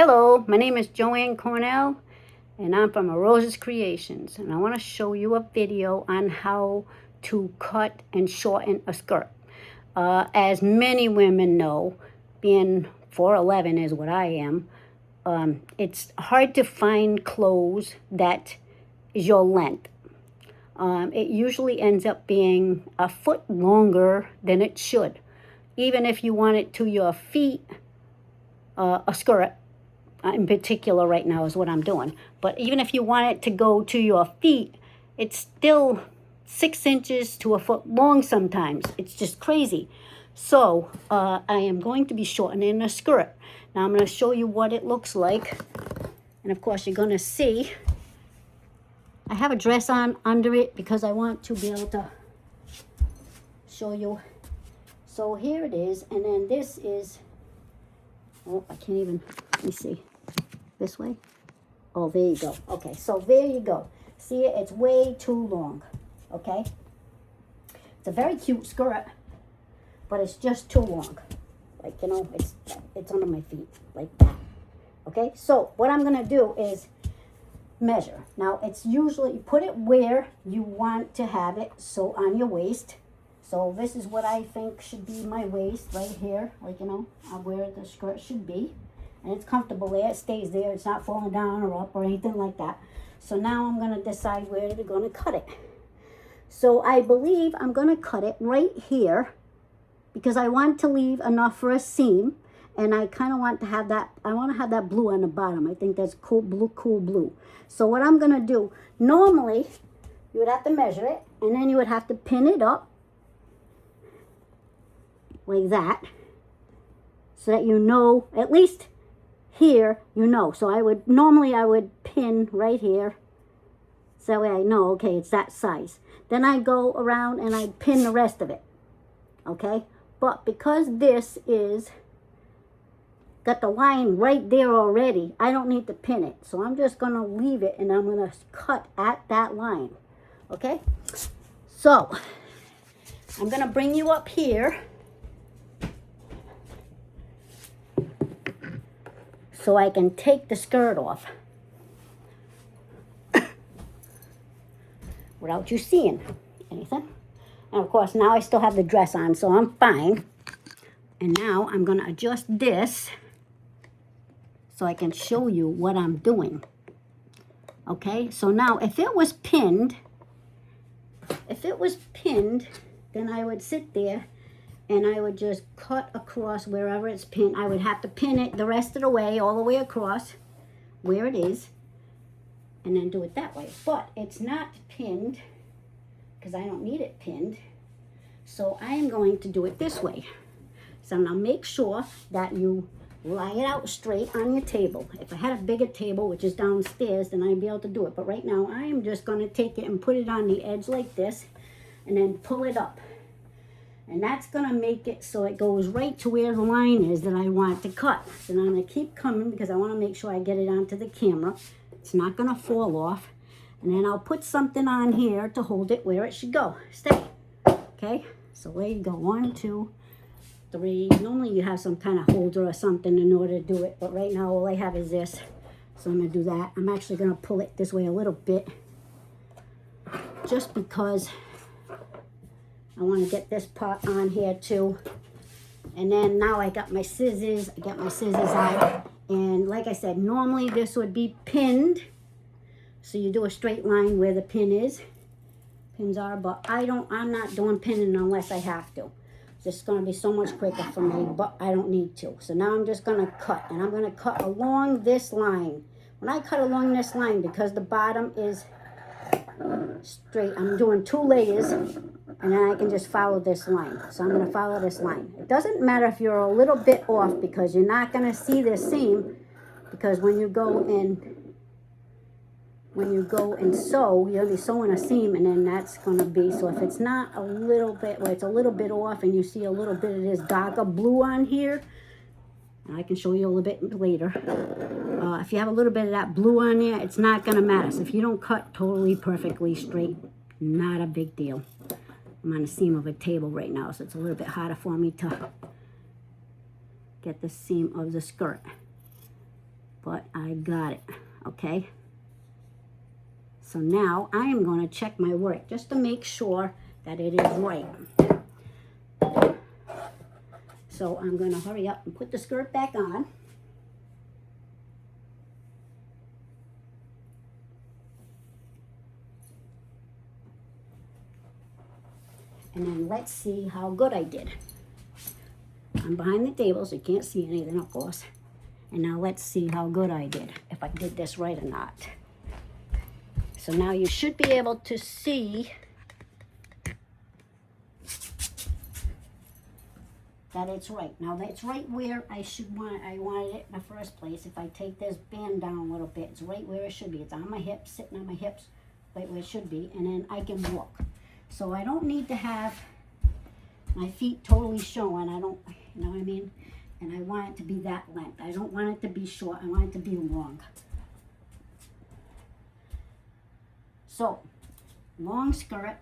Hello, my name is Joanne Cornell and I'm from Rose's Creations, and I want to show you a video on how to cut and shorten a skirt. As many women know, being 4'11" is what I am, it's hard to find clothes that is your length. It usually ends up being a foot longer than it should. Even if you want it to your feet, a skirt, in particular right now is what I'm doing. But even if you want it to go to your feet, it's still 6 inches to a foot long sometimes. It's just crazy. So I am going to be shortening a skirt. Now I'm going to show you what it looks like. And of course you're going to see I have a dress on under it because I want to be able to show you. So here it is, and then this is, oh, I can't even, let me see. This way? Oh, there you go. Okay, so there you go. See it? It's way too long. Okay? It's a very cute skirt, but it's just too long. Like, you know, it's under my feet, like that. Okay? So, what I'm going to do is measure. Now, it's usually, you put it where you want to have it, so on your waist. So, this is what I think should be my waist, right here. Like, you know, where the skirt should be. And it's comfortable there, it stays there, it's not falling down or up or anything like that. So now I'm going to decide where we're going to cut it. So I believe I'm going to cut it right here because I want to leave enough for a seam, and I kind of want to have that, I want to have that blue on the bottom. I think that's cool blue. So what I'm going to do, normally you would have to measure it, and then you would have to pin it up like that so that you know, at least here, you know. So I would pin right here. So that way I know, okay, it's that size. Then I go around and I pin the rest of it. Okay? But because this is got the line right there already, I don't need to pin it. So I'm just going to leave it and I'm going to cut at that line. Okay? So I'm going to bring you up here so I can take the skirt off without you seeing anything. And of course, now I still have the dress on, so I'm fine. And now I'm going to adjust this so I can show you what I'm doing. Okay, so now if it was pinned, then I would sit there and I would just cut across wherever it's pinned. I would have to pin it the rest of the way, all the way across where it is, and then do it that way. But it's not pinned because I don't need it pinned. So I am going to do it this way. So now make sure that you lie it out straight on your table. If I had a bigger table, which is downstairs, then I'd be able to do it. But right now, I am just going to take it and put it on the edge like this, and then pull it up. And that's going to make it so it goes right to where the line is that I want to cut. So now I'm going to keep coming because I want to make sure I get it onto the camera. It's not going to fall off. And then I'll put something on here to hold it where it should go. Stay. Okay? So there you go. 1, 2, 3. Normally you have some kind of holder or something in order to do it. But right now all I have is this. So I'm going to do that. I'm actually going to pull it this way a little bit. Just because I want to get this part on here too. And then now I got my scissors. I got my scissors out. And like I said, normally this would be pinned. So you do a straight line where the pins are. But I'm not doing pinning unless I have to. It's just going to be so much quicker for me, but I don't need to. So now I'm just going to cut. And I'm going to cut along this line. When I cut along this line, because the bottom is straight, I'm doing 2 layers. And then I can just follow this line. So I'm going to follow this line. It doesn't matter if you're a little bit off because you're not going to see this seam. Because when you go and sew, you'll be sewing a seam, and then that's going to be, so if it's not a little bit, well, it's a little bit off and you see a little bit of this darker blue on here, and I can show you a little bit later. If you have a little bit of that blue on there, it's not going to matter. So if you don't cut totally perfectly straight, not a big deal. I'm on the seam of a table right now, so it's a little bit harder for me to get the seam of the skirt. but I got it, okay? So now I am going to check my work just to make sure that it is right. So I'm going to hurry up and put the skirt back on. And then let's see how good I did. I'm behind the table, so you can't see anything, of course. And now let's see how good I did, if I did this right or not. So now you should be able to see that it's right. Now that's right where I wanted it in the first place. If I take this band down a little bit, it's right where it should be. It's on my hips, sitting on my hips, right where it should be, and then I can walk. So I don't need to have my feet totally showing. I don't, you know what I mean? And I want it to be that length. I don't want it to be short. I want it to be long. So, long skirt.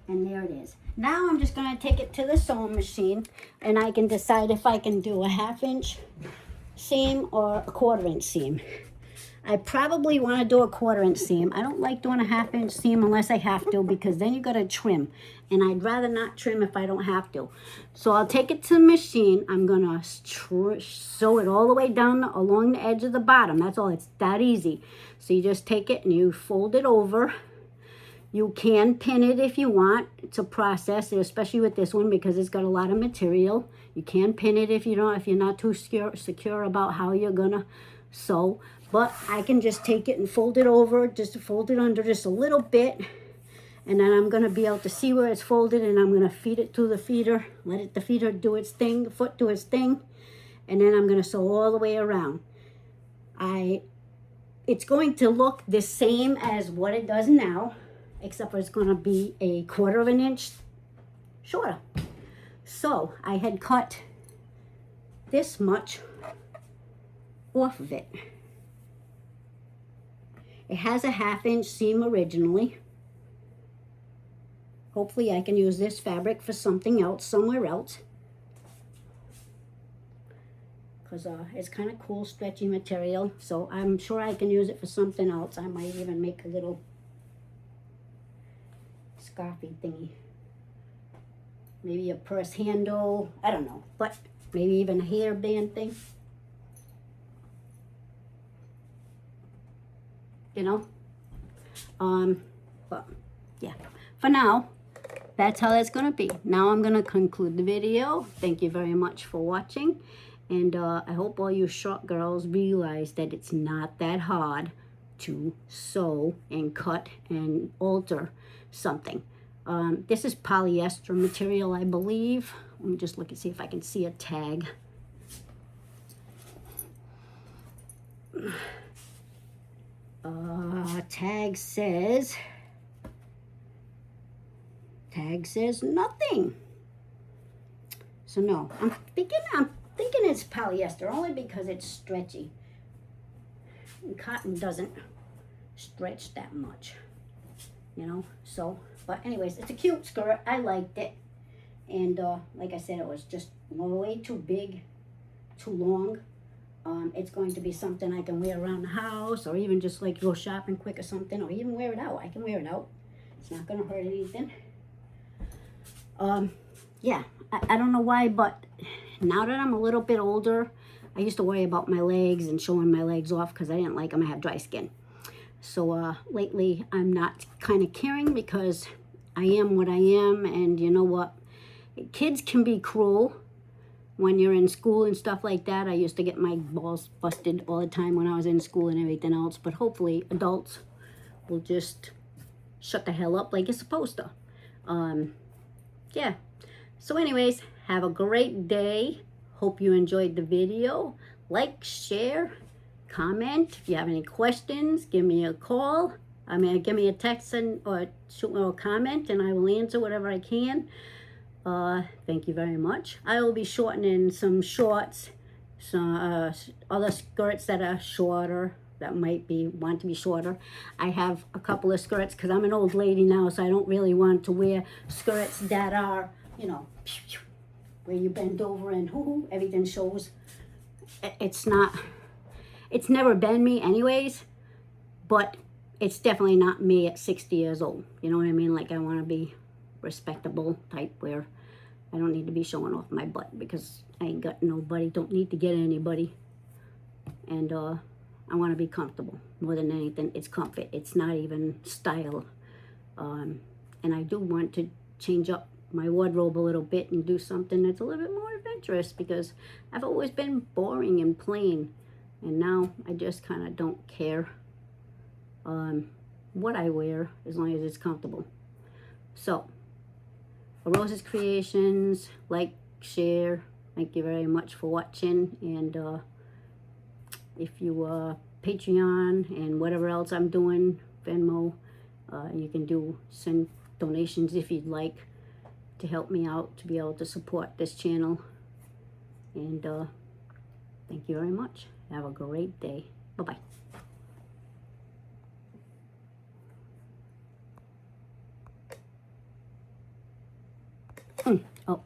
And there it is. Now I'm just going to take it to the sewing machine and I can decide if I can do a 1/2 inch seam or a 1/4 inch seam. I probably want to do a 1/4 inch seam. I don't like doing a 1/2 inch seam unless I have to, because then you got to trim. And I'd rather not trim if I don't have to. So I'll take it to the machine. I'm going to sew it all the way down along the edge of the bottom. That's all. It's that easy. So you just take it and you fold it over. You can pin it if you want. It's a process, especially with this one because it's got a lot of material. You can pin it if you don't, if you're not too secure about how you're going to sew. But I can just take it and fold it over, just fold it under just a little bit. And then I'm going to be able to see where it's folded, and I'm going to feed it to the feeder. Let the feeder do its thing, the foot do its thing. And then I'm going to sew all the way around. It's going to look the same as what it does now, except for it's going to be a 1/4 inch shorter. So I had cut this much off of it. It has a 1/2 inch seam originally. Hopefully I can use this fabric for something else, somewhere else. Because it's kind of cool, stretchy material. So I'm sure I can use it for something else. I might even make a little scarfy thingy. Maybe a purse handle. I don't know. But maybe even a hairband thing. You know? But yeah. For now, that's how that's going to be. Now I'm going to conclude the video. Thank you very much for watching. And I hope all you short girls realize that it's not that hard to sew and cut and alter something. This is polyester material, I believe. Let me just look and see if I can see a tag. Tag says nothing. So no, I'm thinking it's polyester only because it's stretchy. And cotton doesn't stretch that much, you know. So, but anyways, it's a cute skirt. I liked it, and like I said, it was just way too big, too long. It's going to be something I can wear around the house, or even just like go shopping quick or something, or even wear it out. I can wear it out. It's not going to hurt anything. Yeah, I don't know why, but now that I'm a little bit older, I used to worry about my legs and showing my legs off because I didn't like them. I have dry skin. So lately, I'm not kind of caring because I am what I am, and you know what? Kids can be cruel when you're in school and stuff like that. I used to get my balls busted all the time when I was in school and everything else, but hopefully adults will just shut the hell up like it's supposed to. Yeah. So anyways, have a great day. Hope you enjoyed the video. Like, share, comment. If you have any questions, give me a call. Give me a text or shoot me a comment, and I will answer whatever I can. Thank you very much. I will be shortening some shorts, some other skirts that are shorter, that might want to be shorter. I have a couple of skirts because I'm an old lady now, so I don't really want to wear skirts that are, you know, where you bend over and hoo-hoo, everything shows. It's not, it's never been me anyways, but it's definitely not me at 60 years old. You know what I mean? Like, I want to be respectable type where I don't need to be showing off my butt because I ain't got nobody, don't need to get anybody. And I want to be comfortable more than anything. It's comfort. It's not even style. And I do want to change up my wardrobe a little bit and do something that's a little bit more adventurous because I've always been boring and plain. And now I just kind of don't care what I wear as long as it's comfortable. So, Rose's Creations, like, share. Thank you very much for watching. And if you Patreon and whatever else I'm doing, Venmo, you can send donations if you'd like to help me out to be able to support this channel. And thank you very much. Have a great day. Bye-bye. Oh,